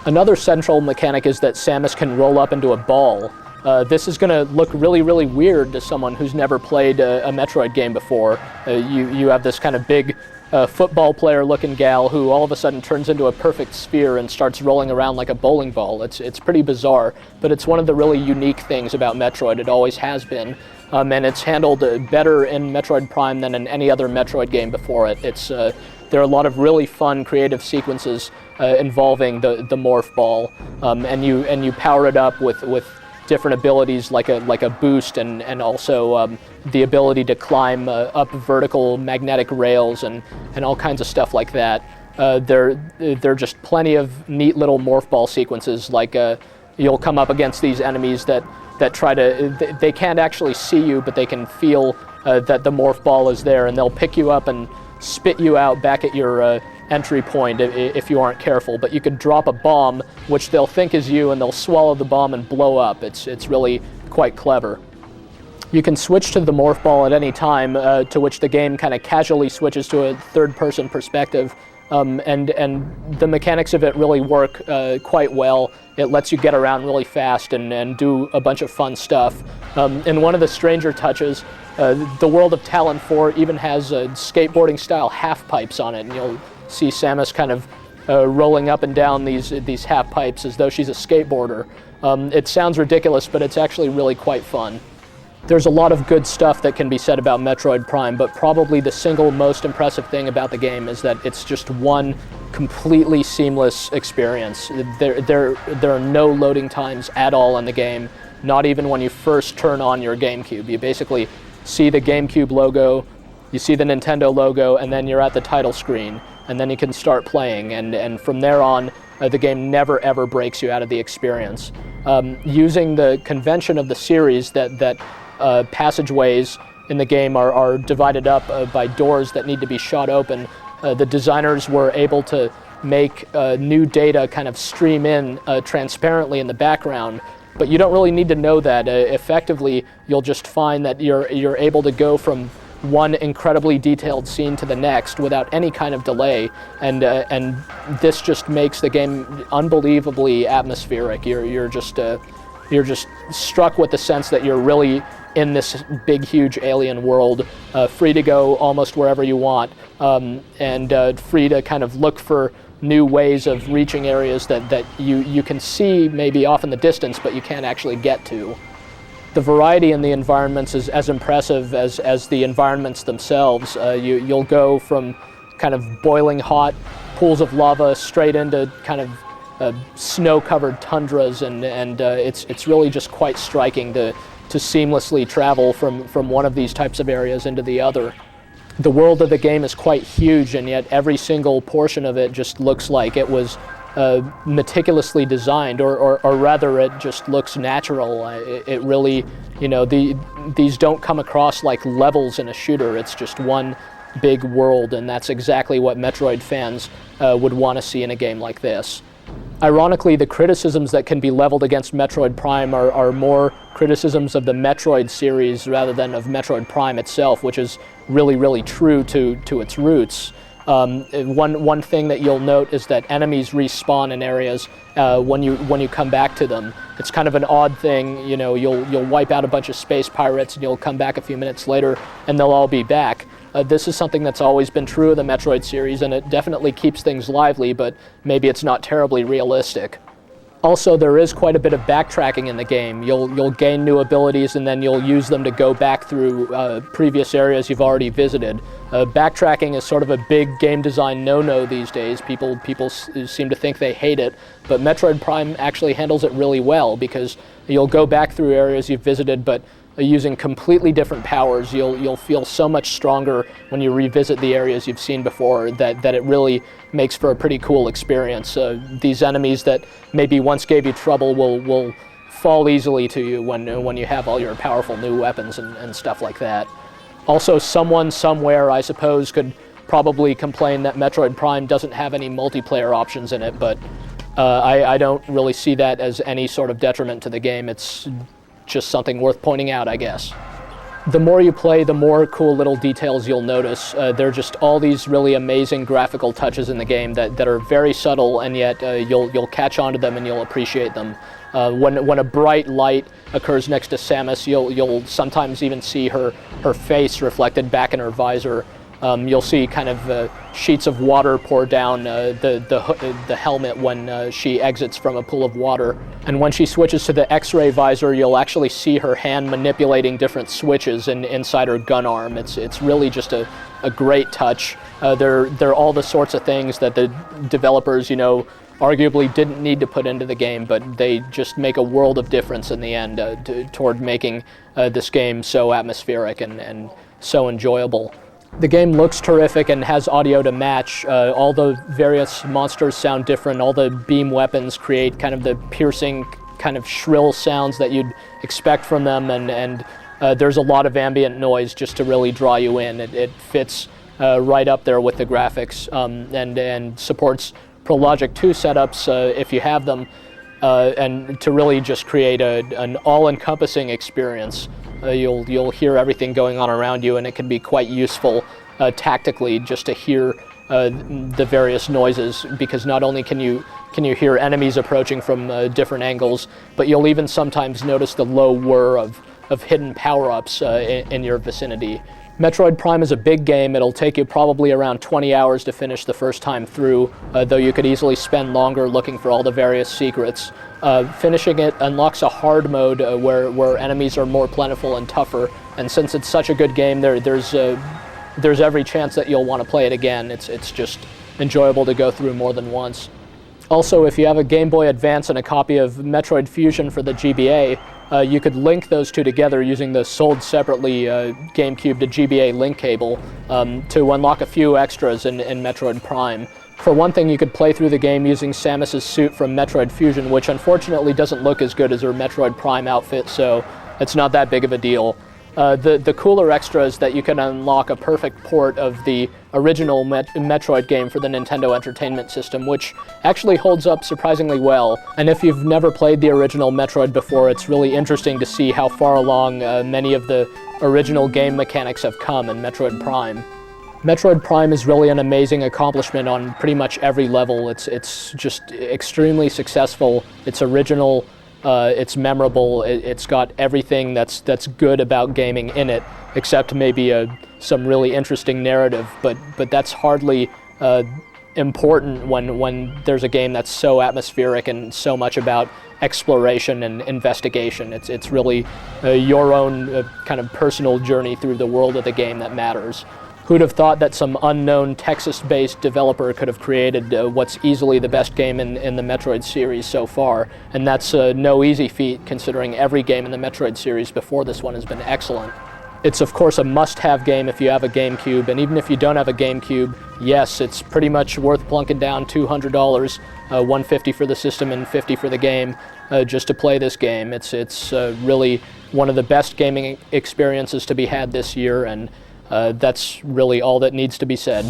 Another central mechanic is that Samus can roll up into a ball. This is going to look really, really weird to someone who's never played a Metroid game before. You have this kind of big football player-looking gal who all of a sudden turns into a perfect sphere and starts rolling around like a bowling ball. It's pretty bizarre, but it's one of the really unique things about Metroid. It always has been, and it's handled better in Metroid Prime than in any other Metroid game before it. There are a lot of really fun, creative sequences involving the morph ball, and you power it up with different abilities like a boost and also the ability to climb up vertical magnetic rails and all kinds of stuff like that. There are just plenty of neat little morph ball sequences, like you'll come up against these enemies that try to, they can't actually see you, but they can feel that the morph ball is there, and they'll pick you up and spit you out back at your entry point if you aren't careful. But you could drop a bomb, which they'll think is you, and they'll swallow the bomb and blow up. It's really quite clever. You can switch to the morph ball at any time, to which the game kind of casually switches to a third-person perspective, and the mechanics of it really work quite well. It lets you get around really fast and do a bunch of fun stuff. And one of the stranger touches, the world of Talon 4 even has skateboarding-style half pipes on it, and you'll see Samus kind of rolling up and down these half pipes as though she's a skateboarder. It sounds ridiculous, but it's actually really quite fun. There's a lot of good stuff that can be said about Metroid Prime, but probably the single most impressive thing about the game is that it's just one completely seamless experience. There are no loading times at all in the game, not even when you first turn on your GameCube. You basically see the GameCube logo, you see the Nintendo logo, and then you're at the title screen, and then you can start playing, and from there on, the game never ever breaks you out of the experience. Using the convention of the series that passageways in the game are divided up by doors that need to be shot open, the designers were able to make new data kind of stream in transparently in the background, but you don't really need to know that. Effectively, you'll just find that you're able to go from one incredibly detailed scene to the next without any kind of delay, and this just makes the game unbelievably atmospheric. You're just struck with the sense that you're really in this big, huge alien world, free to go almost wherever you want, and free to kind of look for new ways of reaching areas that you can see maybe off in the distance, but you can't actually get to. The variety in the environments is as impressive as the environments themselves. You'll go from kind of boiling hot pools of lava straight into kind of snow-covered tundras, and it's really just quite striking to seamlessly travel from one of these types of areas into the other. The world of the game is quite huge, and yet every single portion of it just looks like it was meticulously designed, or rather it just looks natural. It really, these don't come across like levels in a shooter. It's just one big world, and that's exactly what Metroid fans would want to see in a game like this. Ironically, the criticisms that can be leveled against Metroid Prime are more criticisms of the Metroid series rather than of Metroid Prime itself, which is really, really true to its roots. One thing that you'll note is that enemies respawn in areas when you come back to them. It's kind of an odd thing. You'll wipe out a bunch of space pirates and you'll come back a few minutes later and they'll all be back. This is something that's always been true of the Metroid series, and it definitely keeps things lively, but maybe it's not terribly realistic. Also, there is quite a bit of backtracking in the game. You'll gain new abilities, and then you'll use them to go back through previous areas you've already visited. Backtracking is sort of a big game design no-no these days. People seem to think they hate it, but Metroid Prime actually handles it really well, because you'll go back through areas you've visited, but using completely different powers. You'll feel so much stronger when you revisit the areas you've seen before that it really makes for a pretty cool experience. These enemies that maybe once gave you trouble will fall easily to you when you have all your powerful new weapons and stuff like that. Also, someone somewhere, I suppose, could probably complain that Metroid Prime doesn't have any multiplayer options in it, but I don't really see that as any sort of detriment to the game. It's just something worth pointing out, I guess. The more you play, the more cool little details you'll notice. There are just all these really amazing graphical touches in the game that are very subtle, and yet you'll catch on to them and you'll appreciate them. When a bright light occurs next to Samus, you'll sometimes even see her face reflected back in her visor. You'll see kind of sheets of water pour down the helmet when she exits from a pool of water. And when she switches to the X-ray visor, you'll actually see her hand manipulating different switches inside her gun arm. It's really just a great touch. They're all the sorts of things that the developers, arguably didn't need to put into the game, but they just make a world of difference in the end toward making this game so atmospheric and so enjoyable. The game looks terrific and has audio to match. All the various monsters sound different. All the beam weapons create kind of the piercing, kind of shrill sounds that you'd expect from them, and there's a lot of ambient noise just to really draw you in. It fits right up there with the graphics, and supports ProLogic 2 setups if you have them, and to really just create an all-encompassing experience. You'll hear everything going on around you, and it can be quite useful tactically just to hear the various noises, because not only can you hear enemies approaching from different angles, but you'll even sometimes notice the low whir of hidden power-ups in your vicinity. Metroid Prime is a big game. It'll take you probably around 20 hours to finish the first time through, though you could easily spend longer looking for all the various secrets. Finishing it unlocks a hard mode where enemies are more plentiful and tougher, and since it's such a good game, there's every chance that you'll want to play it again. It's just enjoyable to go through more than once. Also, if you have a Game Boy Advance and a copy of Metroid Fusion for the GBA, you could link those two together using the sold separately GameCube to GBA link cable to unlock a few extras in Metroid Prime. For one thing, you could play through the game using Samus's suit from Metroid Fusion, which unfortunately doesn't look as good as her Metroid Prime outfit, so it's not that big of a deal. The cooler extra is that you can unlock a perfect port of the original Metroid game for the Nintendo Entertainment System, which actually holds up surprisingly well. And if you've never played the original Metroid before, it's really interesting to see how far along many of the original game mechanics have come in Metroid Prime. Metroid Prime is really an amazing accomplishment on pretty much every level. It's just extremely successful. It's original. It's memorable. It's got everything that's good about gaming in it, except maybe some really interesting narrative. But that's hardly important when there's a game that's so atmospheric and so much about exploration and investigation. It's really your own kind of personal journey through the world of the game that matters. Who'd have thought that some unknown Texas-based developer could have created what's easily the best game in the Metroid series so far? And that's no easy feat, considering every game in the Metroid series before this one has been excellent. It's of course a must-have game if you have a GameCube, and even if you don't have a GameCube, yes, it's pretty much worth plunking down $200, $150 for the system and $50 for the game, just to play this game. It's really one of the best gaming experiences to be had this year, and that's really all that needs to be said.